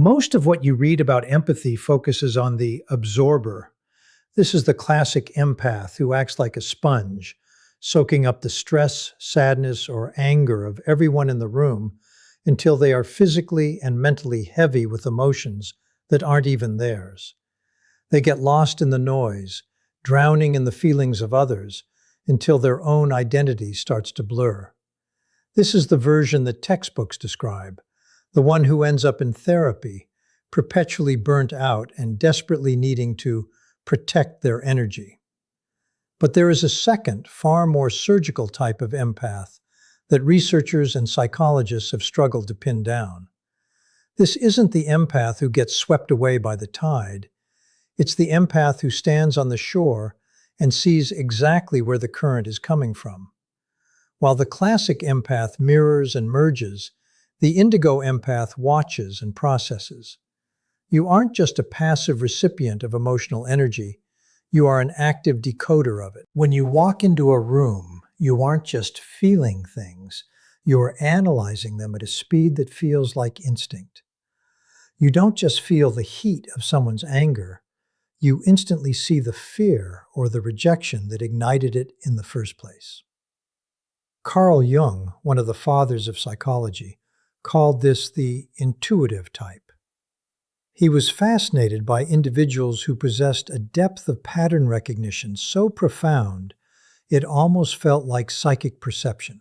Most of what you read about empathy focuses on the absorber. This is the classic empath who acts like a sponge, soaking up the stress, sadness, or anger of everyone in the room until they are physically and mentally heavy with emotions that aren't even theirs. They get lost in the noise, drowning in the feelings of others until their own identity starts to blur. This is the version that textbooks describe, the one who ends up in therapy, perpetually burnt out and desperately needing to protect their energy. But there is a second, far more surgical type of empath that researchers and psychologists have struggled to pin down. This isn't the empath who gets swept away by the tide. It's the empath who stands on the shore and sees exactly where the current is coming from. While the classic empath mirrors and merges, the indigo empath watches and processes. You aren't just a passive recipient of emotional energy, you are an active decoder of it. When you walk into a room, you aren't just feeling things, you are analyzing them at a speed that feels like instinct. You don't just feel the heat of someone's anger, you instantly see the fear or the rejection that ignited it in the first place. Carl Jung, one of the fathers of psychology, called this the intuitive type. He was fascinated by individuals who possessed a depth of pattern recognition so profound it almost felt like psychic perception.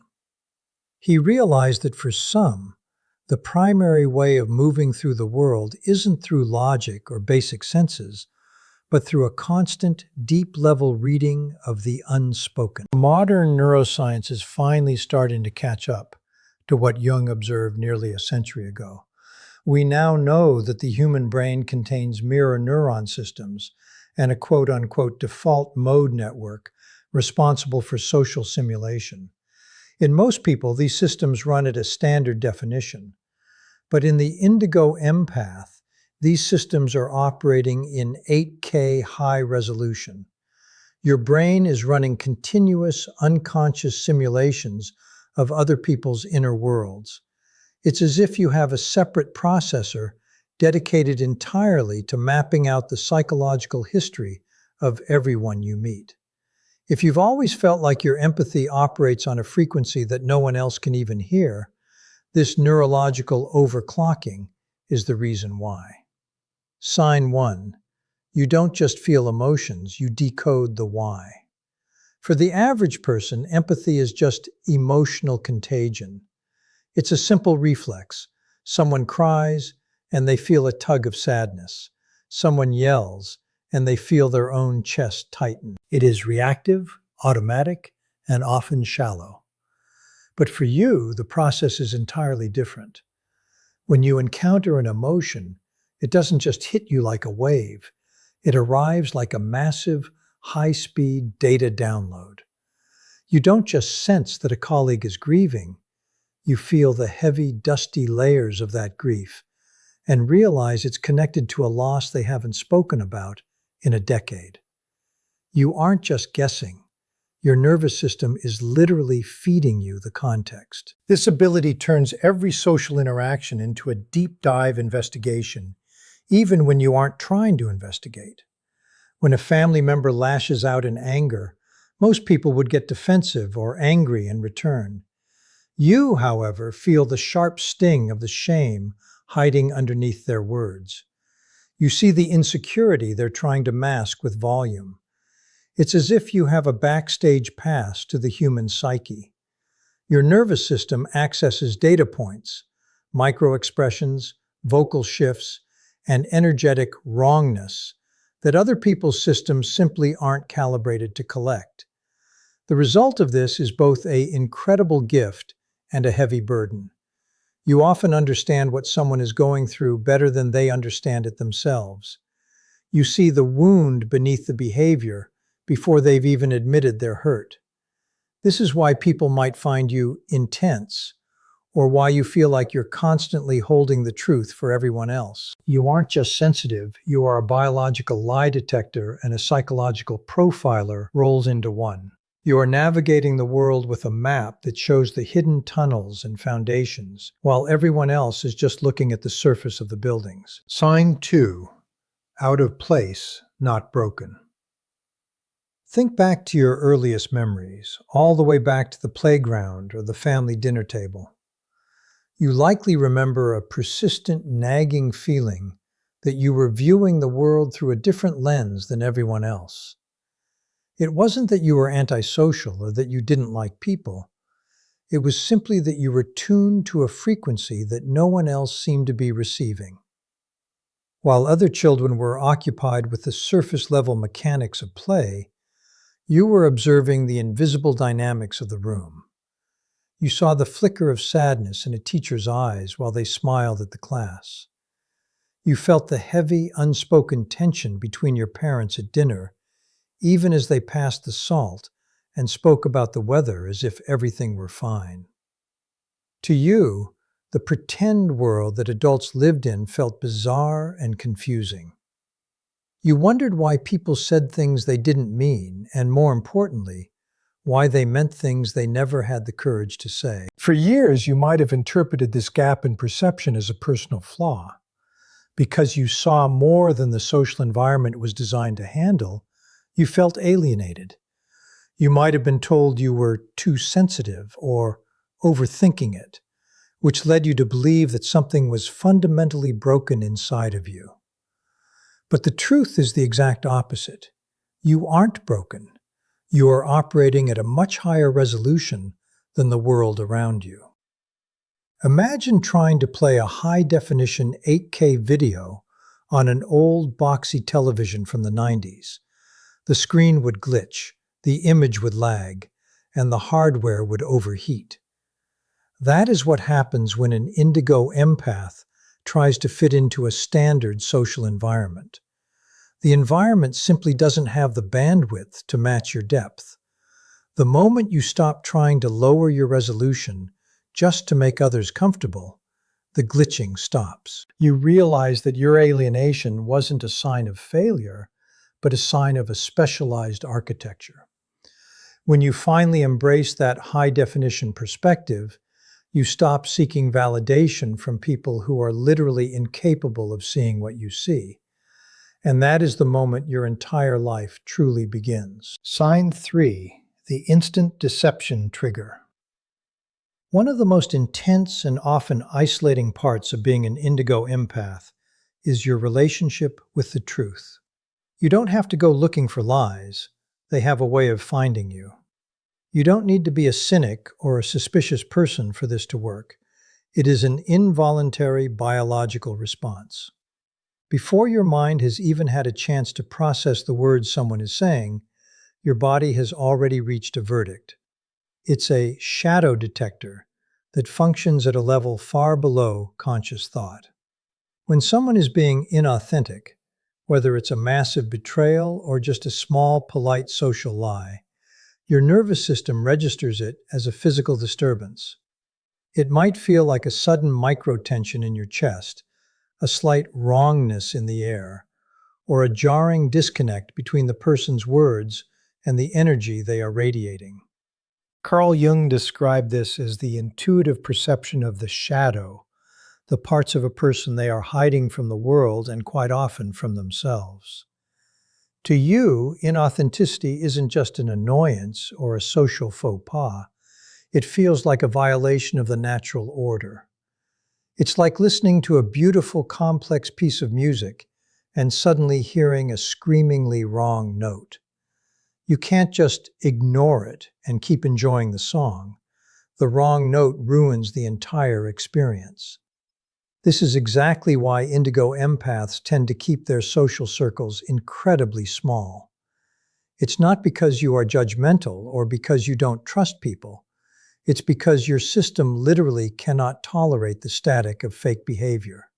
He realized that for some, the primary way of moving through the world isn't through logic or basic senses, but through a constant, deep-level reading of the unspoken. Modern neuroscience is finally starting to catch up to what Jung observed nearly a century ago. We now know that the human brain contains mirror neuron systems and a quote-unquote default mode network responsible for social simulation. In most people, these systems run at a standard definition. But in the indigo empath, these systems are operating in 8K high resolution. Your brain is running continuous, unconscious simulations of other people's inner worlds. It's as if you have a separate processor dedicated entirely to mapping out the psychological history of everyone you meet. If you've always felt like your empathy operates on a frequency that no one else can even hear, this neurological overclocking is the reason why. Sign 1. You don't just feel emotions, you decode the why. For the average person, empathy is just emotional contagion. It's a simple reflex. Someone cries, and they feel a tug of sadness. Someone yells, and they feel their own chest tighten. It is reactive, automatic, and often shallow. But for you, the process is entirely different. When you encounter an emotion, it doesn't just hit you like a wave. It arrives like a massive, high-speed data download. You don't just sense that a colleague is grieving. You feel the heavy, dusty layers of that grief and realize it's connected to a loss they haven't spoken about in a decade. You aren't just guessing. Your nervous system is literally feeding you the context. This ability turns every social interaction into a deep dive investigation, even when you aren't trying to investigate. When a family member lashes out in anger, most people would get defensive or angry in return. You, however, feel the sharp sting of the shame hiding underneath their words. You see the insecurity they're trying to mask with volume. It's as if you have a backstage pass to the human psyche. Your nervous system accesses data points, micro-expressions, vocal shifts, and energetic wrongness that other people's systems simply aren't calibrated to collect. The result of this is both an incredible gift and a heavy burden. You often understand what someone is going through better than they understand it themselves. You see the wound beneath the behavior before they've even admitted they're hurt. This is why people might find you intense, or why you feel like you're constantly holding the truth for everyone else. You aren't just sensitive, you are a biological lie detector and a psychological profiler rolls into one. You are navigating the world with a map that shows the hidden tunnels and foundations, while everyone else is just looking at the surface of the buildings. Sign 2. Out of place, not broken. Think back to your earliest memories, all the way back to the playground or the family dinner table. You likely remember a persistent, nagging feeling that you were viewing the world through a different lens than everyone else. It wasn't that you were antisocial or that you didn't like people. It was simply that you were tuned to a frequency that no one else seemed to be receiving. While other children were occupied with the surface-level mechanics of play, you were observing the invisible dynamics of the room. You saw the flicker of sadness in a teacher's eyes while they smiled at the class. You felt the heavy, unspoken tension between your parents at dinner, even as they passed the salt and spoke about the weather as if everything were fine. To you, the pretend world that adults lived in felt bizarre and confusing. You wondered why people said things they didn't mean, and more importantly, why they meant things they never had the courage to say. For years, you might have interpreted this gap in perception as a personal flaw. Because you saw more than the social environment was designed to handle, you felt alienated. You might have been told you were too sensitive or overthinking it, which led you to believe that something was fundamentally broken inside of you. But the truth is the exact opposite. You aren't broken. You are operating at a much higher resolution than the world around you. Imagine trying to play a high-definition 8K video on an old boxy television from the 90s. The screen would glitch, the image would lag, and the hardware would overheat. That is what happens when an indigo empath tries to fit into a standard social environment. The environment simply doesn't have the bandwidth to match your depth. The moment you stop trying to lower your resolution just to make others comfortable, the glitching stops. You realize that your alienation wasn't a sign of failure, but a sign of a specialized architecture. When you finally embrace that high-definition perspective, you stop seeking validation from people who are literally incapable of seeing what you see. And that is the moment your entire life truly begins. Sign 3. The instant deception trigger. One of the most intense and often isolating parts of being an indigo empath is your relationship with the truth. You don't have to go looking for lies. They have a way of finding you. You don't need to be a cynic or a suspicious person for this to work. It is an involuntary biological response. Before your mind has even had a chance to process the words someone is saying, your body has already reached a verdict. It's a shadow detector that functions at a level far below conscious thought. When someone is being inauthentic, whether it's a massive betrayal or just a small, polite social lie, your nervous system registers it as a physical disturbance. It might feel like a sudden microtension in your chest, a slight wrongness in the air, or a jarring disconnect between the person's words and the energy they are radiating. Carl Jung described this as the intuitive perception of the shadow, the parts of a person they are hiding from the world and quite often from themselves. To you, inauthenticity isn't just an annoyance or a social faux pas. It feels like a violation of the natural order. It's like listening to a beautiful, complex piece of music and suddenly hearing a screamingly wrong note. You can't just ignore it and keep enjoying the song. The wrong note ruins the entire experience. This is exactly why indigo empaths tend to keep their social circles incredibly small. It's not because you are judgmental or because you don't trust people. It's because your system literally cannot tolerate the static of fake behavior.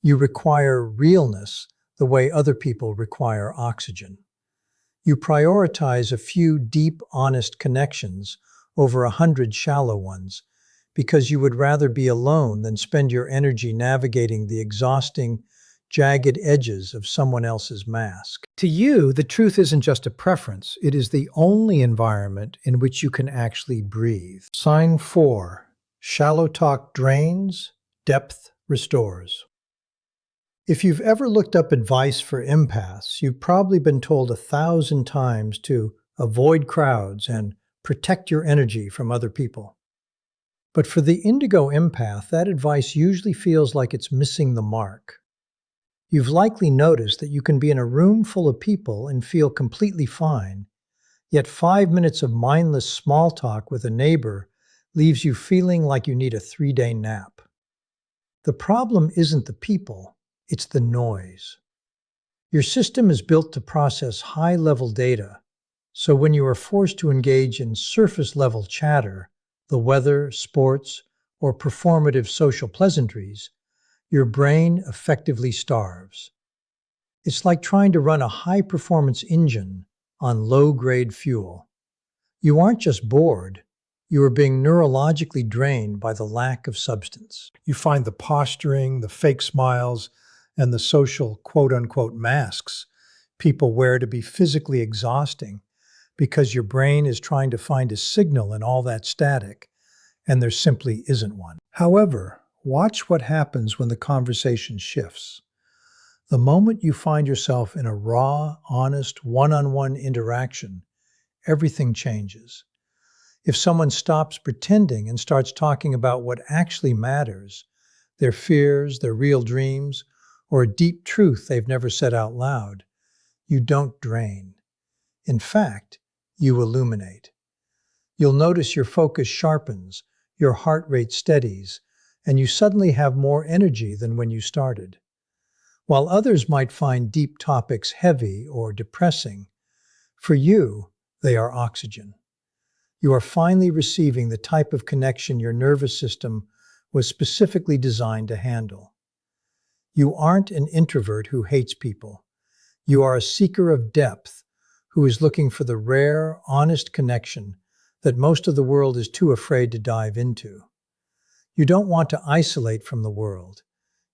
You require realness the way other people require oxygen. You prioritize a few deep, honest connections over 100 shallow ones because you would rather be alone than spend your energy navigating the exhausting, jagged edges of someone else's mask. To you, the truth isn't just a preference, it is the only environment in which you can actually breathe. Sign 4. Shallow talk drains, depth restores. If you've ever looked up advice for empaths, you've probably been told 1,000 times to avoid crowds and protect your energy from other people. But for the indigo empath, that advice usually feels like it's missing the mark. You've likely noticed that you can be in a room full of people and feel completely fine, yet 5 minutes of mindless small talk with a neighbor leaves you feeling like you need a 3-day nap. The problem isn't the people, it's the noise. Your system is built to process high-level data, so when you are forced to engage in surface-level chatter, the weather, sports, or performative social pleasantries, your brain effectively starves. It's like trying to run a high-performance engine on low-grade fuel. You aren't just bored, you are being neurologically drained by the lack of substance. You find the posturing, the fake smiles, and the social quote-unquote masks people wear to be physically exhausting because your brain is trying to find a signal in all that static, and there simply isn't one. However, watch what happens when the conversation shifts. The moment you find yourself in a raw, honest, one-on-one interaction, everything changes. If someone stops pretending and starts talking about what actually matters, their fears, their real dreams, or a deep truth they've never said out loud, you don't drain. In fact, you illuminate. You'll notice your focus sharpens, your heart rate steadies, and you suddenly have more energy than when you started. While others might find deep topics heavy or depressing, for you, they are oxygen. You are finally receiving the type of connection your nervous system was specifically designed to handle. You aren't an introvert who hates people. You are a seeker of depth who is looking for the rare, honest connection that most of the world is too afraid to dive into. You don't want to isolate from the world.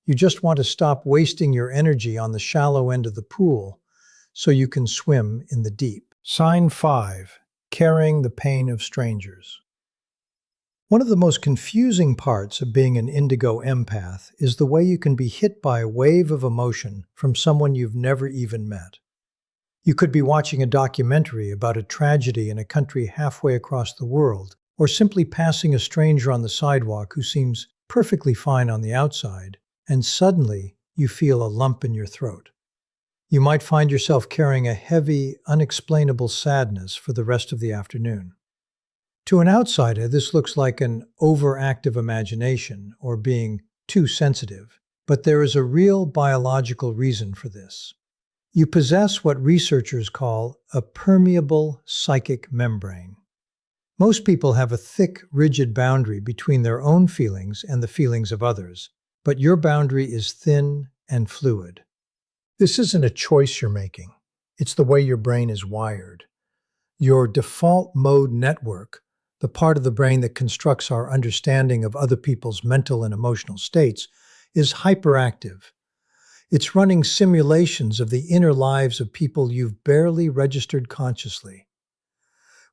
You just want to stop wasting your energy on the shallow end of the pool so you can swim in the deep. Sign 5. Carrying the pain of strangers. One of the most confusing parts of being an indigo empath is the way you can be hit by a wave of emotion from someone you've never even met. You could be watching a documentary about a tragedy in a country halfway across the world, or simply passing a stranger on the sidewalk who seems perfectly fine on the outside, and suddenly you feel a lump in your throat. You might find yourself carrying a heavy, unexplainable sadness for the rest of the afternoon. To an outsider, this looks like an overactive imagination or being too sensitive, but there is a real biological reason for this. You possess what researchers call a permeable psychic membrane. Most people have a thick, rigid boundary between their own feelings and the feelings of others, but your boundary is thin and fluid. This isn't a choice you're making. It's the way your brain is wired. Your default mode network, the part of the brain that constructs our understanding of other people's mental and emotional states, is hyperactive. It's running simulations of the inner lives of people you've barely registered consciously.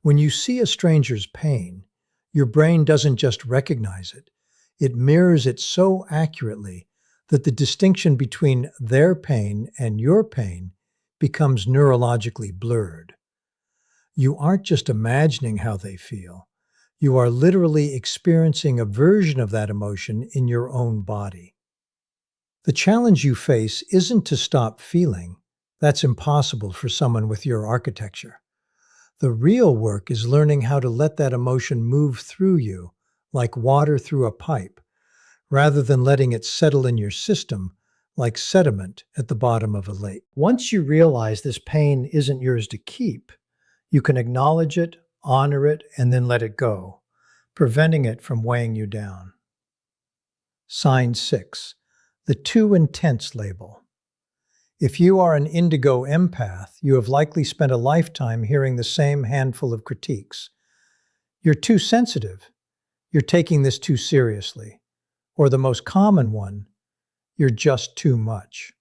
When you see a stranger's pain, your brain doesn't just recognize it. It mirrors it so accurately that the distinction between their pain and your pain becomes neurologically blurred. You aren't just imagining how they feel. You are literally experiencing a version of that emotion in your own body. The challenge you face isn't to stop feeling. That's impossible for someone with your architecture. The real work is learning how to let that emotion move through you, like water through a pipe, rather than letting it settle in your system like sediment at the bottom of a lake. Once you realize this pain isn't yours to keep, you can acknowledge it, honor it, and then let it go, preventing it from weighing you down. Sign 6. The too intense label. If you are an indigo empath, you have likely spent a lifetime hearing the same handful of critiques. You're too sensitive. You're taking this too seriously. Or the most common one, you're just too much.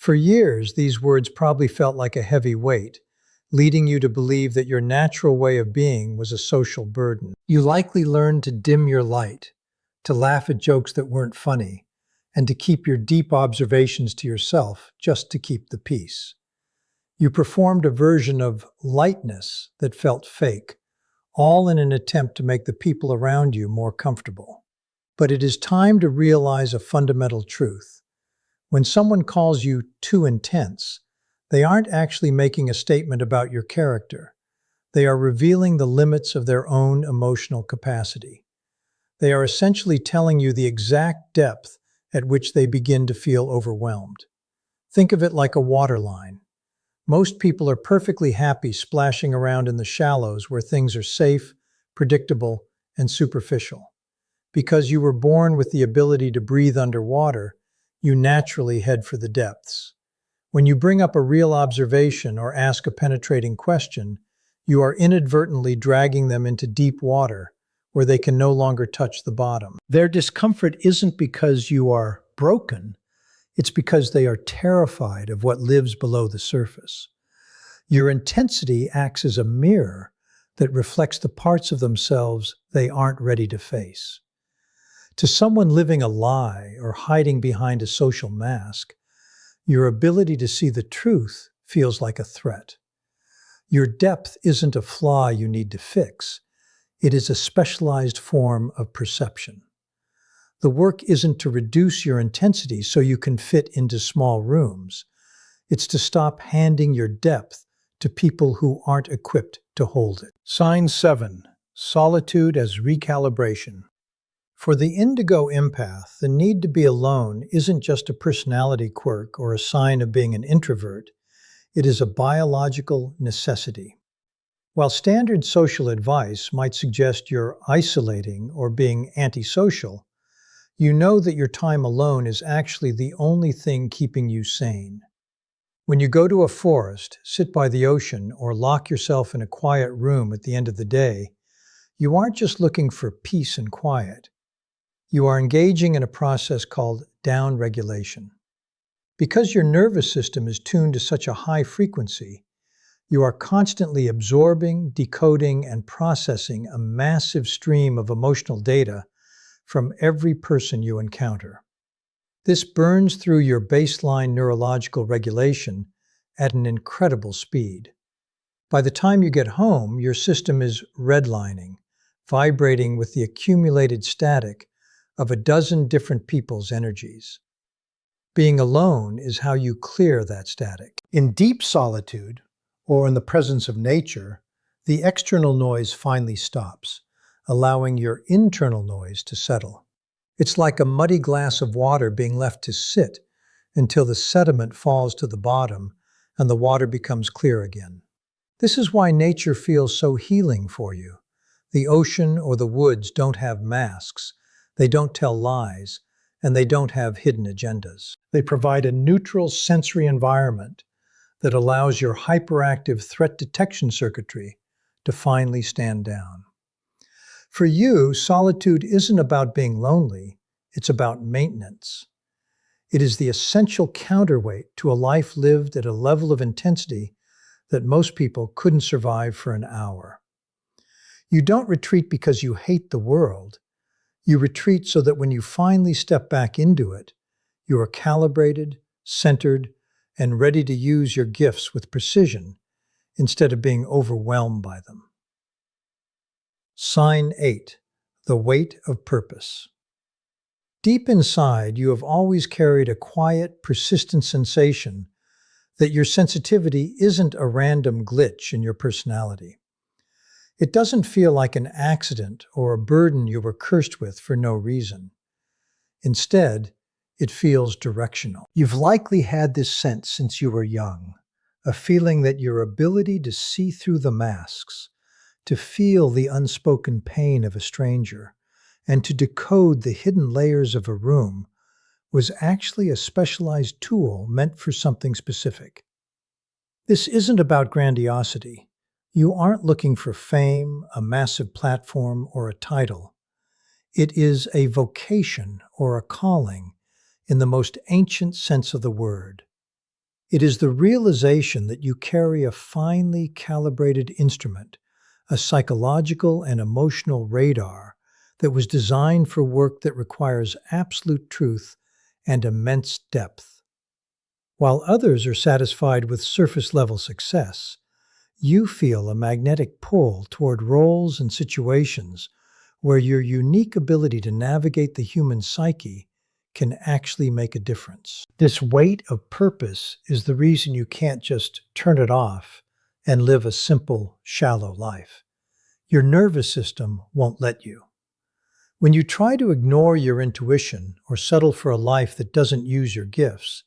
For years, these words probably felt like a heavy weight, leading you to believe that your natural way of being was a social burden. You likely learned to dim your light, to laugh at jokes that weren't funny, and to keep your deep observations to yourself just to keep the peace. You performed a version of lightness that felt fake, all in an attempt to make the people around you more comfortable. But it is time to realize a fundamental truth. When someone calls you too intense, they aren't actually making a statement about your character. They are revealing the limits of their own emotional capacity. They are essentially telling you the exact depth at which they begin to feel overwhelmed. Think of it like a waterline. Most people are perfectly happy splashing around in the shallows where things are safe, predictable, and superficial. Because you were born with the ability to breathe underwater, you naturally head for the depths. When you bring up a real observation or ask a penetrating question, you are inadvertently dragging them into deep water where they can no longer touch the bottom. Their discomfort isn't because you are broken, it's because they are terrified of what lives below the surface. Your intensity acts as a mirror that reflects the parts of themselves they aren't ready to face. To someone living a lie or hiding behind a social mask, your ability to see the truth feels like a threat. Your depth isn't a flaw you need to fix. It is a specialized form of perception. The work isn't to reduce your intensity so you can fit into small rooms. It's to stop handing your depth to people who aren't equipped to hold it. Sign 7. Solitude as recalibration. For the Indigo Empath, the need to be alone isn't just a personality quirk or a sign of being an introvert. It is a biological necessity. While standard social advice might suggest you're isolating or being antisocial, you know that your time alone is actually the only thing keeping you sane. When you go to a forest, sit by the ocean, or lock yourself in a quiet room at the end of the day, you aren't just looking for peace and quiet. You are engaging in a process called downregulation. Because your nervous system is tuned to such a high frequency, you are constantly absorbing, decoding, and processing a massive stream of emotional data from every person you encounter. This burns through your baseline neurological regulation at an incredible speed. By the time you get home, your system is redlining, vibrating with the accumulated static of a dozen different people's energies. Being alone is how you clear that static. In deep solitude, or in the presence of nature, the external noise finally stops, allowing your internal noise to settle. It's like a muddy glass of water being left to sit until the sediment falls to the bottom and the water becomes clear again. This is why nature feels so healing for you. The ocean or the woods don't have masks, they don't tell lies, and they don't have hidden agendas. They provide a neutral sensory environment that allows your hyperactive threat detection circuitry to finally stand down. For you, solitude isn't about being lonely, it's about maintenance. It is the essential counterweight to a life lived at a level of intensity that most people couldn't survive for an hour. You don't retreat because you hate the world. You retreat so that when you finally step back into it, you are calibrated, centered, and ready to use your gifts with precision instead of being overwhelmed by them. Sign 8. The weight of purpose. Deep inside, you have always carried a quiet, persistent sensation that your sensitivity isn't a random glitch in your personality. It doesn't feel like an accident or a burden you were cursed with for no reason. Instead, it feels directional. You've likely had this sense since you were young, a feeling that your ability to see through the masks, to feel the unspoken pain of a stranger, and to decode the hidden layers of a room was actually a specialized tool meant for something specific. This isn't about grandiosity. You aren't looking for fame, a massive platform, or a title. It is a vocation or a calling in the most ancient sense of the word. It is the realization that you carry a finely calibrated instrument, a psychological and emotional radar that was designed for work that requires absolute truth and immense depth. While others are satisfied with surface-level success, you feel a magnetic pull toward roles and situations where your unique ability to navigate the human psyche can actually make a difference. This weight of purpose is the reason you can't just turn it off and live a simple, shallow life. Your nervous system won't let you. When you try to ignore your intuition or settle for a life that doesn't use your gifts,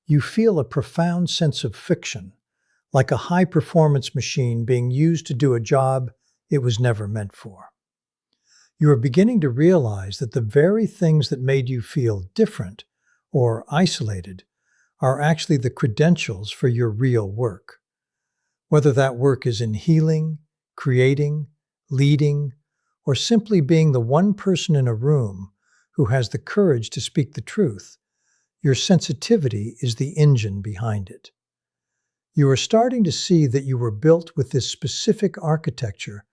you feel a profound sense of fiction, like a high-performance machine being used to do a job it was never meant for. You are beginning to realize that the very things that made you feel different or isolated are actually the credentials for your real work. Whether that work is in healing, creating, leading, or simply being the one person in a room who has the courage to speak the truth, your sensitivity is the engine behind it. You are starting to see that you were built with this specific architecture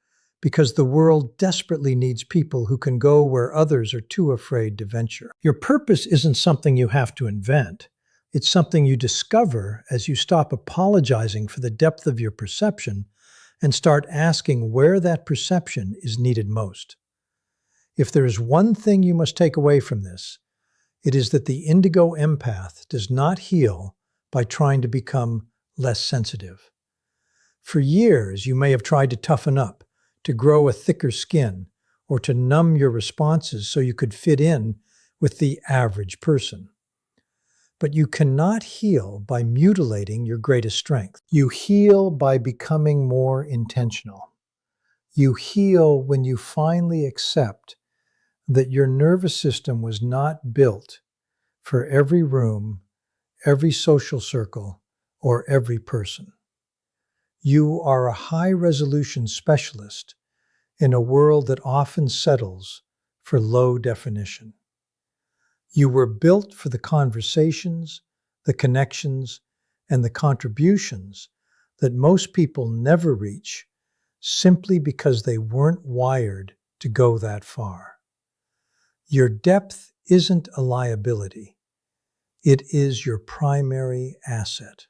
because the world desperately needs people who can go where others are too afraid to venture. Your purpose isn't something you have to invent. It's something you discover as you stop apologizing for the depth of your perception and start asking where that perception is needed most. If there is one thing you must take away from this, it is that the Indigo Empath does not heal by trying to become less sensitive. For years, you may have tried to toughen up, to grow a thicker skin, or to numb your responses so you could fit in with the average person. But you cannot heal by mutilating your greatest strength. You heal by becoming more intentional. You heal when you finally accept that your nervous system was not built for every room, every social circle, or every person. You are a high-resolution specialist in a world that often settles for low definition. You were built for the conversations, the connections, and the contributions that most people never reach simply because they weren't wired to go that far. Your depth isn't a liability. It is your primary asset.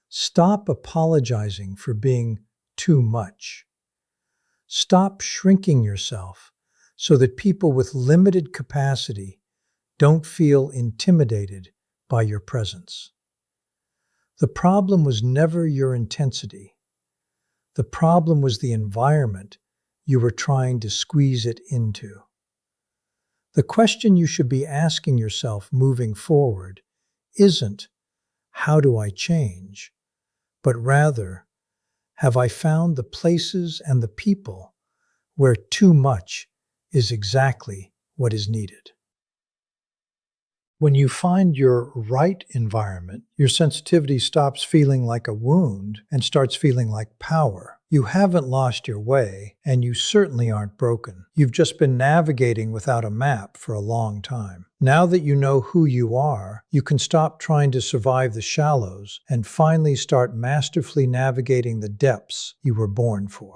Stop apologizing for being too much. Stop shrinking yourself so that people with limited capacity don't feel intimidated by your presence. The problem was never your intensity. The problem was the environment you were trying to squeeze it into. The question you should be asking yourself moving forward isn't, how do I change? But rather, have I found the places and the people where too much is exactly what is needed? When you find your right environment, your sensitivity stops feeling like a wound and starts feeling like power. You haven't lost your way, and you certainly aren't broken. You've just been navigating without a map for a long time. Now that you know who you are, you can stop trying to survive the shallows and finally start masterfully navigating the depths you were born for.